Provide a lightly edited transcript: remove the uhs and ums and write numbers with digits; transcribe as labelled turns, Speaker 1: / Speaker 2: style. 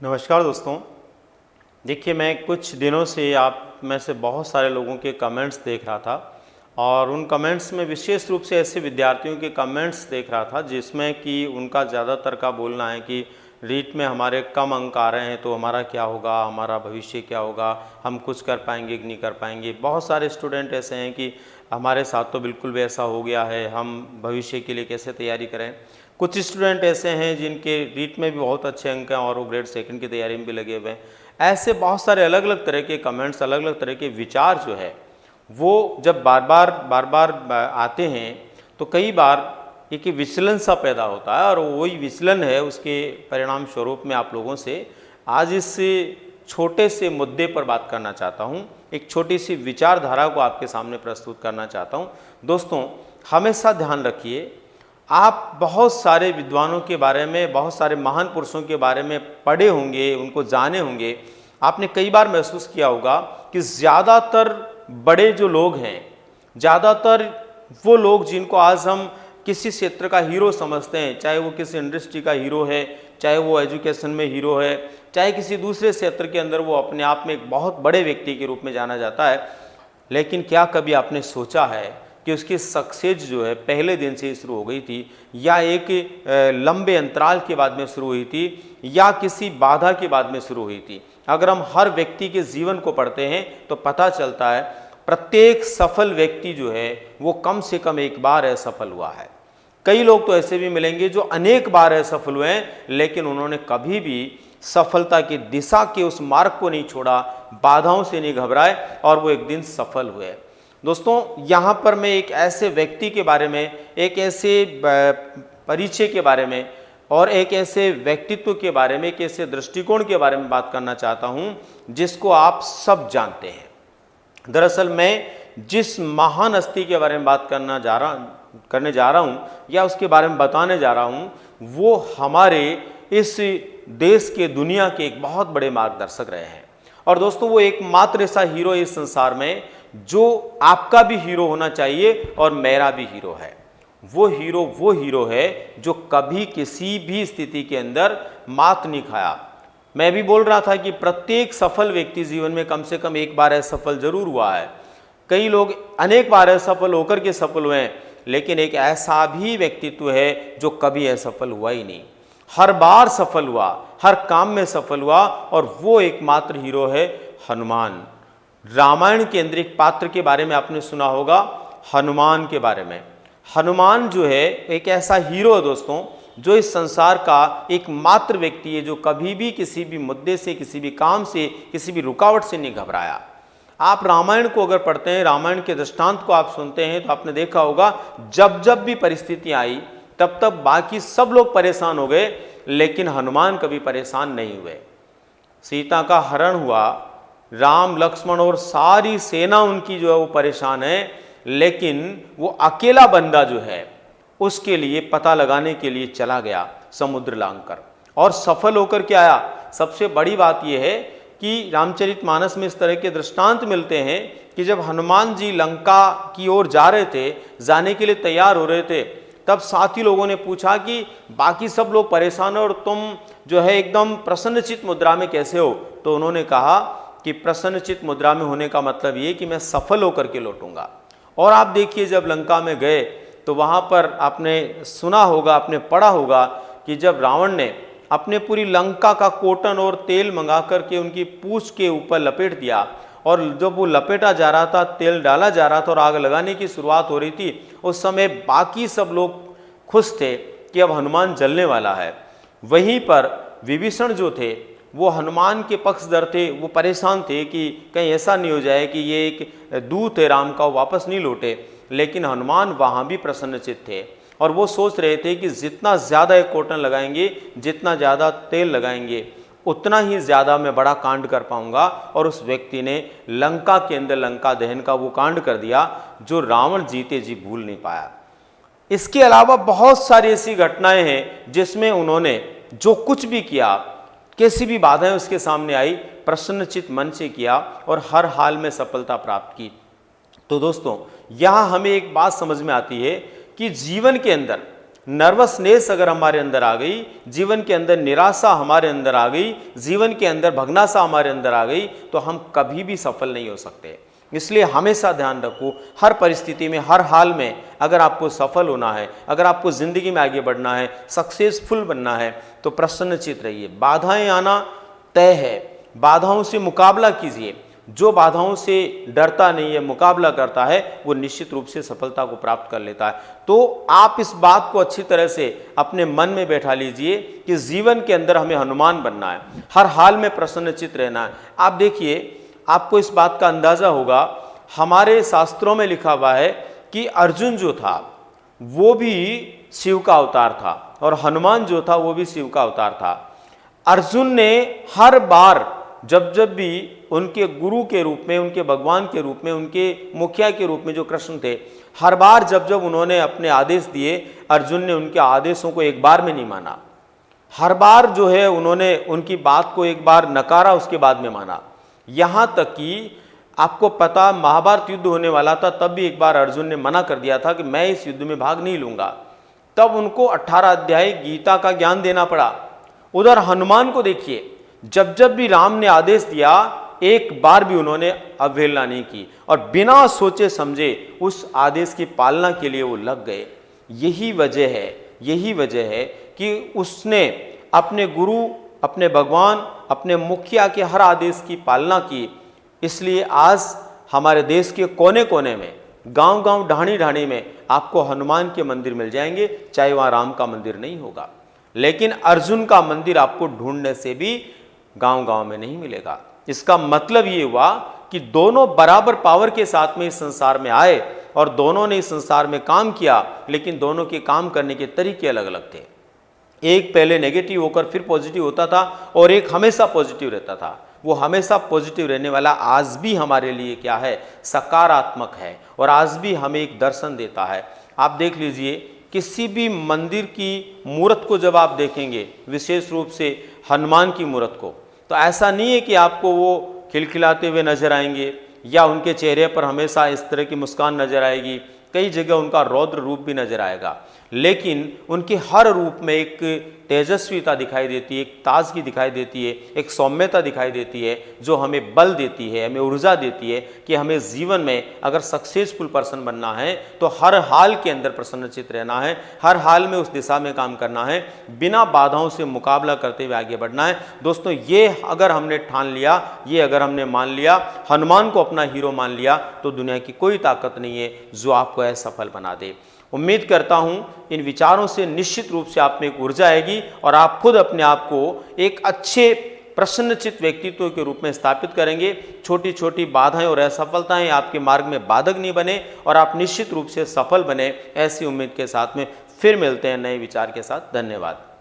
Speaker 1: नमस्कार दोस्तों। देखिए, मैं कुछ दिनों से आप में से बहुत सारे लोगों के कमेंट्स देख रहा था और उन कमेंट्स में विशेष रूप से ऐसे विद्यार्थियों के कमेंट्स देख रहा था जिसमें कि उनका ज़्यादातर का बोलना है कि रीट में हमारे कम अंक आ रहे हैं तो हमारा क्या होगा, हमारा भविष्य क्या होगा, हम कुछ कर पाएंगे कि नहीं कर पाएंगे। बहुत सारे स्टूडेंट ऐसे हैं कि हमारे साथ तो बिल्कुल भी ऐसा हो गया है, हम भविष्य के लिए कैसे तैयारी करें। कुछ स्टूडेंट ऐसे हैं जिनके रीट में भी बहुत अच्छे अंक हैं और वो ग्रेड सेकंड की तैयारी में भी लगे हुए हैं। ऐसे बहुत सारे अलग अलग तरह के कमेंट्स, अलग अलग तरह के विचार जो है वो जब बार बार आते हैं तो कई बार एक विचलन सा पैदा होता है और वही विचलन है, उसके परिणाम स्वरूप में आप लोगों से आज इस छोटे से मुद्दे पर बात करना चाहता हूँ। एक छोटी सी विचारधारा को आपके सामने प्रस्तुत करना चाहता हूँ। दोस्तों, हमेशा ध्यान रखिए, आप बहुत सारे विद्वानों के बारे में, बहुत सारे महान पुरुषों के बारे में पढ़े होंगे, उनको जाने होंगे। आपने कई बार महसूस किया होगा कि ज़्यादातर बड़े जो लोग हैं, ज़्यादातर वो लोग जिनको आज हम किसी क्षेत्र का हीरो समझते हैं, चाहे वो किसी इंडस्ट्री का हीरो है, चाहे वो एजुकेशन में हीरो है, चाहे किसी दूसरे क्षेत्र के अंदर वो अपने आप में एक बहुत बड़े व्यक्ति के रूप में जाना जाता है, लेकिन क्या कभी आपने सोचा है कि उसकी सक्सेस जो है पहले दिन से शुरू हो गई थी या एक लंबे अंतराल के बाद में शुरू हुई थी या किसी बाधा के बाद में शुरू हुई थी। अगर हम हर व्यक्ति के जीवन को पढ़ते हैं तो पता चलता है प्रत्येक सफल व्यक्ति जो है वो कम से कम एक बार असफल हुआ है। कई लोग तो ऐसे भी मिलेंगे जो अनेक बार असफल हुए हैं, लेकिन उन्होंने कभी भी सफलता की दिशा के उस मार्ग को नहीं छोड़ा, बाधाओं से नहीं घबराए और वो एक दिन सफल हुए। दोस्तों, यहाँ पर मैं एक ऐसे व्यक्ति के बारे में, एक ऐसे परिचय के बारे में और एक ऐसे व्यक्तित्व के बारे में, एक ऐसे दृष्टिकोण के बारे में बात करना चाहता हूँ जिसको आप सब जानते हैं। दरअसल मैं जिस महान हस्ती के बारे में बात करने जा रहा हूँ या उसके बारे में बताने जा रहा हूँ, वो हमारे इस देश के, दुनिया के एक बहुत बड़े मार्गदर्शक रहे हैं। और दोस्तों, वो एकमात्र ऐसा हीरो इस संसार में जो आपका भी हीरो होना चाहिए और मेरा भी हीरो है। वो हीरो है जो कभी किसी भी स्थिति के अंदर मात नहीं खाया। मैं भी बोल रहा था कि प्रत्येक सफल व्यक्ति जीवन में कम से कम एक बार असफल जरूर हुआ है। कई लोग अनेक बार असफल होकर के सफल हुए हैं, लेकिन एक ऐसा भी व्यक्तित्व है जो कभी असफल हुआ ही नहीं, हर बार सफल हुआ, हर काम में सफल हुआ, और वो एकमात्र हीरो है हनुमान। रामायण के अंदर एक पात्र के बारे में आपने सुना होगा, हनुमान के बारे में। हनुमान जो है एक ऐसा हीरो है दोस्तों, जो इस संसार का एकमात्र व्यक्ति है जो कभी भी किसी भी मुद्दे से, किसी भी काम से, किसी भी रुकावट से नहीं घबराया। आप रामायण को अगर पढ़ते हैं, रामायण के दृष्टांत को आप सुनते हैं तो आपने देखा होगा जब जब भी परिस्थिति आई तब तब बाकी सब लोग परेशान हो गए, लेकिन हनुमान कभी परेशान नहीं हुए। सीता का हरण हुआ, राम लक्ष्मण और सारी सेना उनकी जो है वो परेशान है, लेकिन वो अकेला बंदा जो है उसके लिए पता लगाने के लिए चला गया समुद्र लांघकर और सफल होकर के आया। सबसे बड़ी बात यह है कि रामचरितमानस में इस तरह के दृष्टांत मिलते हैं कि जब हनुमान जी लंका की ओर जा रहे थे, जाने के लिए तैयार हो रहे थे, तब साथी लोगों ने पूछा कि बाकी सब लोग परेशान हो और तुम जो है एकदम प्रसन्नचित्त मुद्रा में कैसे हो। तो उन्होंने कहा कि प्रसन्नचित्त मुद्रा में होने का मतलब ये कि मैं सफल होकर के लौटूंगा। और आप देखिए, जब लंका में गए तो वहाँ पर आपने सुना होगा, आपने पढ़ा होगा कि जब रावण ने अपने पूरी लंका का कॉटन और तेल मंगा करके उनकी पूंछ के ऊपर लपेट दिया, और जब वो लपेटा जा रहा था, तेल डाला जा रहा था और आग लगाने की शुरुआत हो रही थी, उस समय बाकी सब लोग खुश थे कि अब हनुमान जलने वाला है। वहीं पर विभीषण जो थे वो हनुमान के पक्षधर थे, वो परेशान थे कि कहीं ऐसा नहीं हो जाए कि ये एक दूत है राम का, वो वापस नहीं लौटे। लेकिन हनुमान वहाँ भी प्रसन्नचित्त थे और वो सोच रहे थे कि जितना ज़्यादा एक कॉटन लगाएंगे, जितना ज़्यादा तेल लगाएंगे, उतना ही ज़्यादा मैं बड़ा कांड कर पाऊंगा। और उस व्यक्ति ने लंका के अंदर लंका दहन का वो कांड कर दिया जो रावण जीते जी भूल नहीं पाया। इसके अलावा बहुत सारी ऐसी घटनाएं हैं जिसमें उन्होंने जो कुछ भी किया, कैसी भी बाधाएं उसके सामने आई, प्रसन्नचित्त मन से किया और हर हाल में सफलता प्राप्त की। तो दोस्तों, यहाँ हमें एक बात समझ में आती है कि जीवन के अंदर नर्वसनेस अगर हमारे अंदर आ गई, जीवन के अंदर निराशा हमारे अंदर आ गई, जीवन के अंदर भगनासा हमारे अंदर आ गई, तो हम कभी भी सफल नहीं हो सकते। इसलिए हमेशा ध्यान रखो, हर परिस्थिति में, हर हाल में अगर आपको सफल होना है, अगर आपको ज़िंदगी में आगे बढ़ना है, सक्सेसफुल बनना है, तो प्रसन्नचित रहिए। बाधाएं आना तय है, बाधाओं से मुकाबला कीजिए। जो बाधाओं से डरता नहीं है, मुकाबला करता है, वो निश्चित रूप से सफलता को प्राप्त कर लेता है। तो आप इस बात को अच्छी तरह से अपने मन में बैठा लीजिए कि जीवन के अंदर हमें हनुमान बनना है, हर हाल में प्रसन्नचित रहना है। आप देखिए, आपको इस बात का अंदाज़ा होगा, हमारे शास्त्रों में लिखा हुआ है कि अर्जुन जो था वो भी शिव का अवतार था और हनुमान जो था वो भी शिव का अवतार था। अर्जुन ने हर बार जब जब भी उनके गुरु के रूप में, उनके भगवान के रूप में, उनके मुखिया के रूप में जो कृष्ण थे, हर बार जब जब उन्होंने अपने आदेश दिए, अर्जुन ने उनके आदेशों को एक बार में नहीं माना। हर बार जो है उन्होंने उनकी बात को एक बार नकारा, उसके बाद में माना। यहाँ तक कि आपको पता, महाभारत युद्ध होने वाला था, तब भी एक बार अर्जुन ने मना कर दिया था कि मैं इस युद्ध में भाग नहीं लूंगा। तब उनको 18 अध्याय गीता का ज्ञान देना पड़ा। उधर हनुमान को देखिए, जब जब भी राम ने आदेश दिया, एक बार भी उन्होंने अवहेलना नहीं की और बिना सोचे समझे उस आदेश की पालना के लिए वो लग गए। यही वजह है कि उसने अपने गुरु, अपने भगवान, अपने मुखिया के हर आदेश की पालना की। इसलिए आज हमारे देश के कोने कोने में, गांव-गांव, ढाणी-ढाणी में आपको हनुमान के मंदिर मिल जाएंगे, चाहे वहाँ राम का मंदिर नहीं होगा। लेकिन अर्जुन का मंदिर आपको ढूंढने से भी गांव-गांव में नहीं मिलेगा। इसका मतलब ये हुआ कि दोनों बराबर पावर के साथ में इस संसार में आए और दोनों ने इस संसार में काम किया, लेकिन दोनों के काम करने के तरीके अलग अलग थे। एक पहले नेगेटिव होकर फिर पॉजिटिव होता था और एक हमेशा पॉजिटिव रहता था। वो हमेशा पॉजिटिव रहने वाला आज भी हमारे लिए क्या है, सकारात्मक है और आज भी हमें एक दर्शन देता है। आप देख लीजिए, किसी भी मंदिर की मूर्त को जब आप देखेंगे, विशेष रूप से हनुमान की मूर्त को, तो ऐसा नहीं है कि आपको वो खिलखिलाते हुए नजर आएंगे या उनके चेहरे पर हमेशा इस तरह की मुस्कान नजर आएगी। कई जगह उनका रौद्र रूप भी नजर आएगा, लेकिन उनके हर रूप में एक तेजस्वीता दिखाई देती है, एक ताजगी दिखाई देती है, एक सौम्यता दिखाई देती है, जो हमें बल देती है, हमें ऊर्जा देती है कि हमें जीवन में अगर सक्सेसफुल पर्सन बनना है तो हर हाल के अंदर प्रसन्नचित रहना है, हर हाल में उस दिशा में काम करना है, बिना बाधाओं से मुकाबला करते हुए आगे बढ़ना है। दोस्तों, ये अगर हमने ठान लिया, ये अगर हमने मान लिया, हनुमान को अपना हीरो मान लिया, तो दुनिया की कोई ताकत नहीं है जो आपको असफल बना दे। उम्मीद करता हूं इन विचारों से निश्चित रूप से आप में एक ऊर्जा आएगी और आप खुद अपने आप को एक अच्छे प्रसन्नचित व्यक्तित्व के रूप में स्थापित करेंगे। छोटी छोटी बाधाएं और असफलताएं आपके मार्ग में बाधक नहीं बने और आप निश्चित रूप से सफल बने। ऐसी उम्मीद के साथ में फिर मिलते हैं नए विचार के साथ। धन्यवाद।